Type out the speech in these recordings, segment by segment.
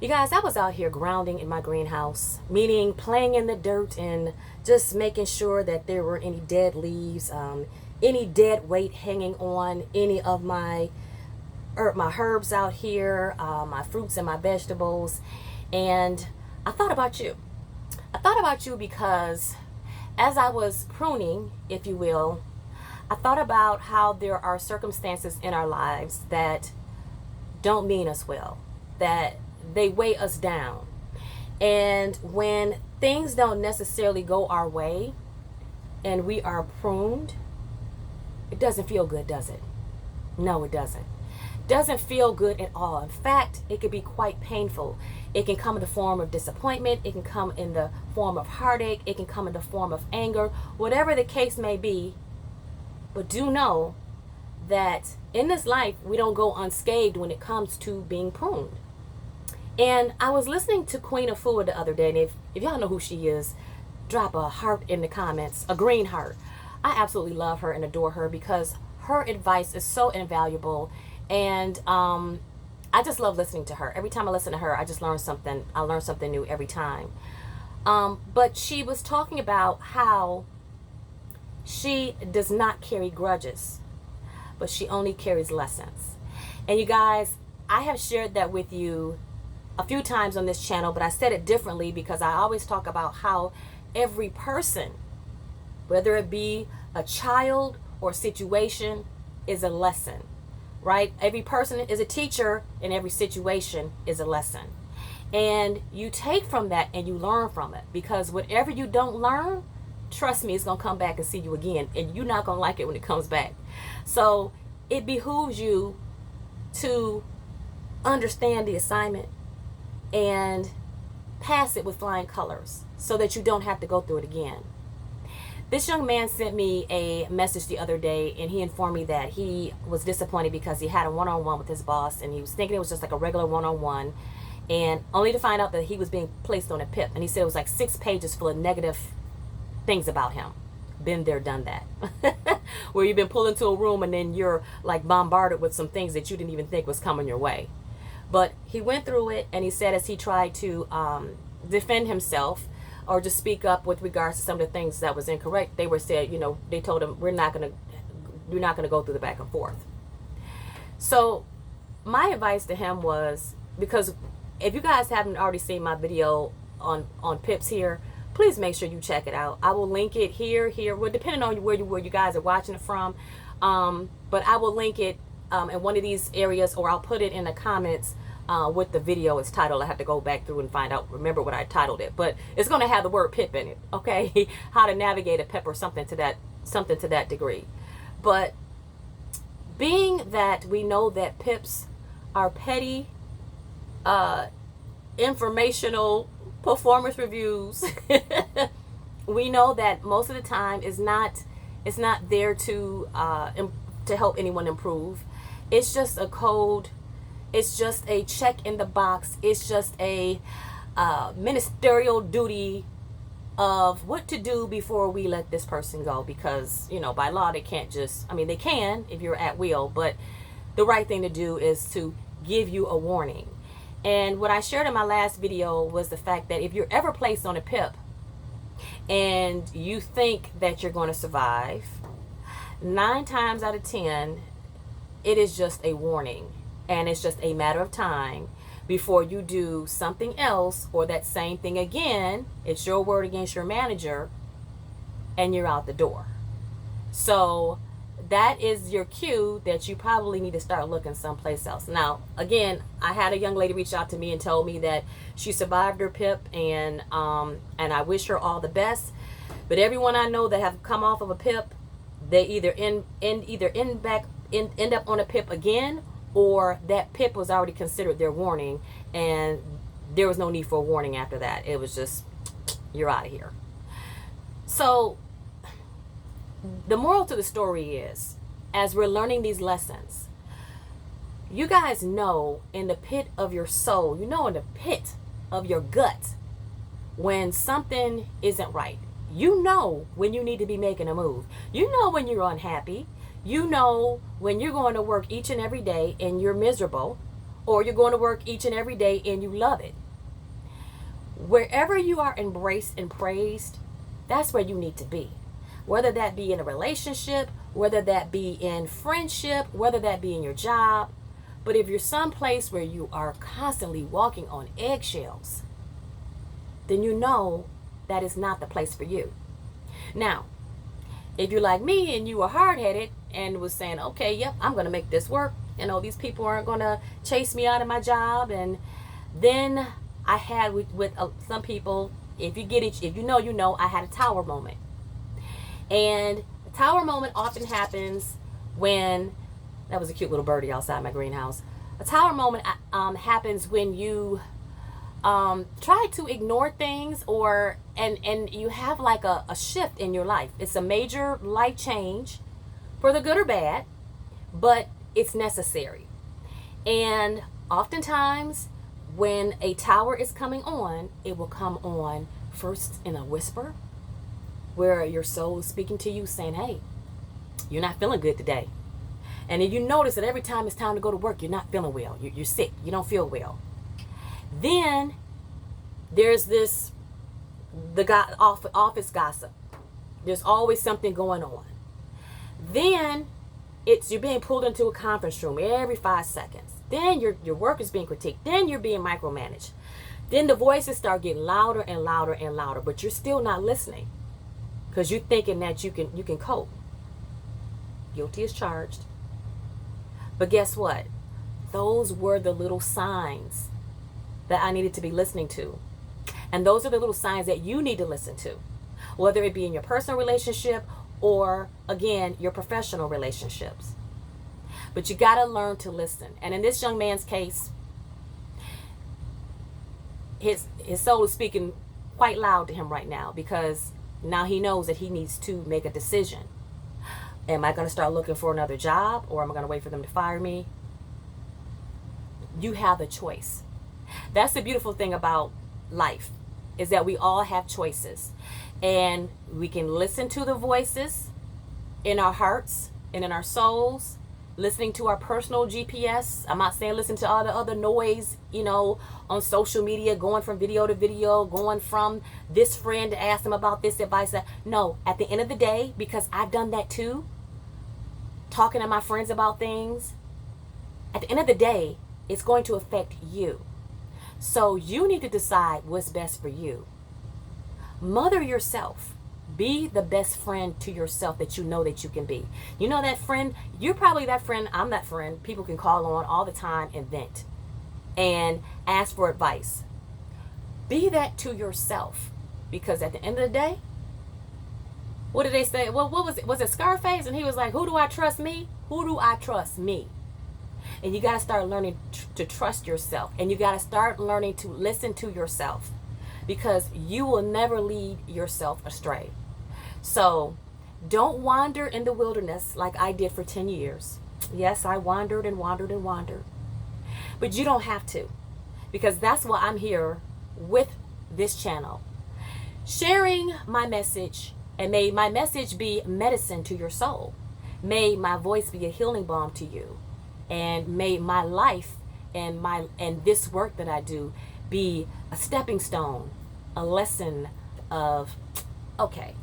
You guys, I was out here grounding in my greenhouse, meaning playing in the dirt and just making sure that there weren't any dead leaves, any dead weight hanging on any of my herbs out here, my fruits and my vegetables. And I thought about you. I thought about you because as I was pruning, if you will, I thought about how there are circumstances in our lives that don't mean us well, that they weigh us down. And when things don't necessarily go our way and we are pruned, it doesn't feel good, does it? No, it doesn't. Doesn't feel good at all. In fact, it can be quite painful. It can come in the form of disappointment. It can come in the form of heartache. It can come in the form of anger, whatever the case may be. But do know that in this life, we don't go unscathed when it comes to being pruned. And I was listening to Queen of Food the other day, and if y'all know who she is, drop a heart in the comments, a green heart. I absolutely love her and adore her because her advice is so invaluable, and I just love listening to her. Every time I listen to her, I just learn something. I learn something new every time. But she was talking about how she does not carry grudges, but she only carries lessons. And you guys, I have shared that with you a few times on this channel, but I said it differently because I always talk about how every person, whether it be a child or situation, is a lesson, right? Every person is a teacher and every situation is a lesson. And you take from that and you learn from it, because whatever you don't learn, trust me, it's going to come back and see you again, and you're not going to like it when it comes back. So it behooves you to understand the assignment and pass it with flying colors so that you don't have to go through it again. This young man sent me a message the other day, and he informed me that he was disappointed because he had a one-on-one with his boss, and he was thinking it was just like a regular one-on-one, and only to find out that he was being placed on a PIP. And he said it was like 6 pages full of negative things about him. Been there, done that. Where you've been pulled into a room and then you're like bombarded with some things that you didn't even think was coming your way. But he went through it, and he said as he tried to defend himself or just speak up with regards to some of the things that was incorrect, they were said, you know, they told him, you're not gonna go through the back and forth. So my advice to him was, because if you guys haven't already seen my video on PIPs here, please make sure you check it out. I will link it here, well, depending on where you guys are watching it from. But I will link it in one of these areas, or I'll put it in the comments with the video is titled. I have to go back through and remember what I titled it, but it's going to have the word PIP in it, okay? How to navigate a PIP or something to that degree. But being that we know that PIPs are petty, informational performance reviews, we know that most of the time it's not there to help anyone improve. It's just a code. It's just a check in the box. It's just a ministerial duty of what to do before we let this person go. Because, you know, by law, they can't just, I mean, they can if you're at will, but the right thing to do is to give you a warning. And what I shared in my last video was the fact that if you're ever placed on a PIP and you think that you're going to survive, 9 times out of 10, it is just a warning. And it's just a matter of time before you do something else or that same thing again. It's your word against your manager, and you're out the door. So that is your cue that you probably need to start looking someplace else. Now, again, I had a young lady reach out to me and told me that she survived her PIP, and I wish her all the best. But everyone I know that have come off of a PIP, they either end up on a PIP again, or that PIP was already considered their warning, and there was no need for a warning after that. It was just, you're out of here. So the moral to the story is, as we're learning these lessons, you guys know in the pit of your soul, you know in the pit of your gut, when something isn't right. You know when you need to be making a move. You know when you're unhappy. You know when you're going to work each and every day and you're miserable, or you're going to work each and every day and you love it. Wherever you are embraced and praised, that's where you need to be. Whether that be in a relationship, whether that be in friendship, whether that be in your job. But if you're someplace where you are constantly walking on eggshells, then you know that is not the place for you. Now, if you're like me and you were hard-headed and was saying, okay, yep, I'm going to make this work. You know, these people aren't going to chase me out of my job. And then I had with some people, if you know, I had a tower moment. And the tower moment often happens when, that was a cute little birdie outside my greenhouse. A tower moment happens when you try to ignore things and you have like a shift in your life. It's a major life change for the good or bad, but it's necessary. And oftentimes when a tower is coming on, it will come on first in a whisper where your soul is speaking to you saying, hey, you're not feeling good today. And if you notice that every time it's time to go to work, you're not feeling well. You're sick. You don't feel well. Then there's the office gossip. There's always something going on. Then you're being pulled into a conference room every 5 seconds. Then your work is being critiqued. Then you're being micromanaged. Then the voices start getting louder and louder and louder, but you're still not listening because you're thinking that you can cope. Guilty as charged. But guess what? Those were the little signs that I needed to be listening to. And those are the little signs that you need to listen to, whether it be in your personal relationship or, again, your professional relationships. But you got to learn to listen. And in this young man's case, his soul is speaking quite loud to him right now because now he knows that he needs to make a decision. Am I going to start looking for another job, or am I going to wait for them to fire me? You have a choice. That's the beautiful thing about life, is that we all have choices. And we can listen to the voices in our hearts and in our souls, listening to our personal GPS. I'm not saying listen to all the other noise, on social media, going from video to video, going from this friend to ask them about this advice. No, at the end of the day, because I've done that too, talking to my friends about things, at the end of the day, it's going to affect you. So you need to decide what's best for you. Mother yourself. Be the best friend to yourself that you know that you can be. You know that friend, you're probably that friend, I'm that friend people can call on all the time and vent and ask for advice. Be that to yourself, because at the end of the day, what did they say? Well, what was it? Was it Scarface? And he was like, who do I trust? Me? Who do I trust? Me. And you got to start learning to trust yourself. And you got to start learning to listen to yourself, because you will never lead yourself astray. So don't wander in the wilderness like I did for 10 years. Yes, I wandered and wandered and wandered. But you don't have to, because that's why I'm here with this channel, sharing my message. And may my message be medicine to your soul. May my voice be a healing balm to you. And may my life and this work that I do be a stepping stone, a lesson of, okay,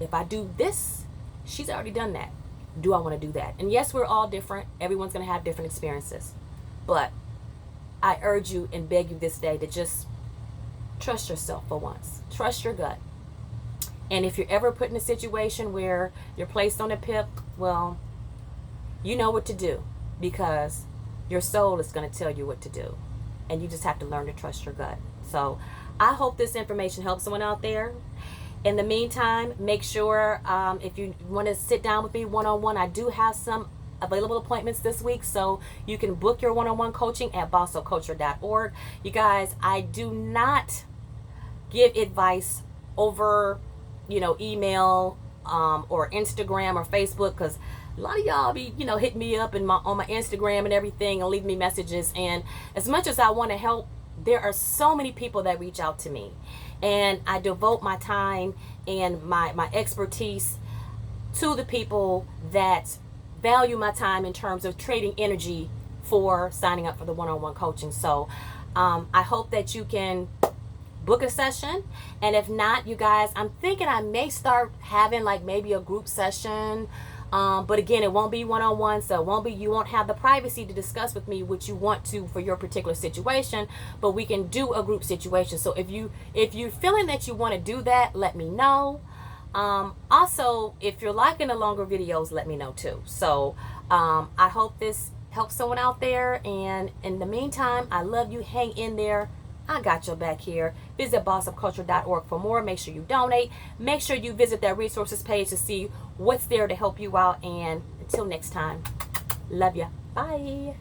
if I do this, she's already done that. Do I want to do that? And yes, we're all different. Everyone's going to have different experiences. But I urge you and beg you this day to just trust yourself for once. Trust your gut. And if you're ever put in a situation where you're placed on a PIP, well, you know what to do, because your soul is going to tell you what to do. And you just have to learn to trust your gut. So I hope this information helps someone out there. In the meantime, make sure if you want to sit down with me one-on-one, I do have some available appointments this week. So you can book your one-on-one coaching at bossocoacher.org. You guys, I do not give advice over email or Instagram or Facebook, because a lot of y'all be hitting me up on my Instagram and everything and leave me messages. And as much as I want to help, there are so many people that reach out to me, and I devote my time and my expertise to the people that value my time in terms of trading energy for signing up for the one-on-one coaching. So I hope that you can book a session, and if not, you guys, I'm thinking I may start having like maybe a group session, but again, it won't be one-on-one, so it won't be, you won't have the privacy to discuss with me what you want to for your particular situation, but we can do a group situation. So if you're feeling that you want to do that, let me know. Also, if you're liking the longer videos, let me know too. So I hope this helps someone out there, and in the meantime, I love you. Hang in there. I got your back here. Visit bossupculture.org for more. Make sure you donate. Make sure you visit that resources page to see what's there to help you out. And until next time, love ya. Bye.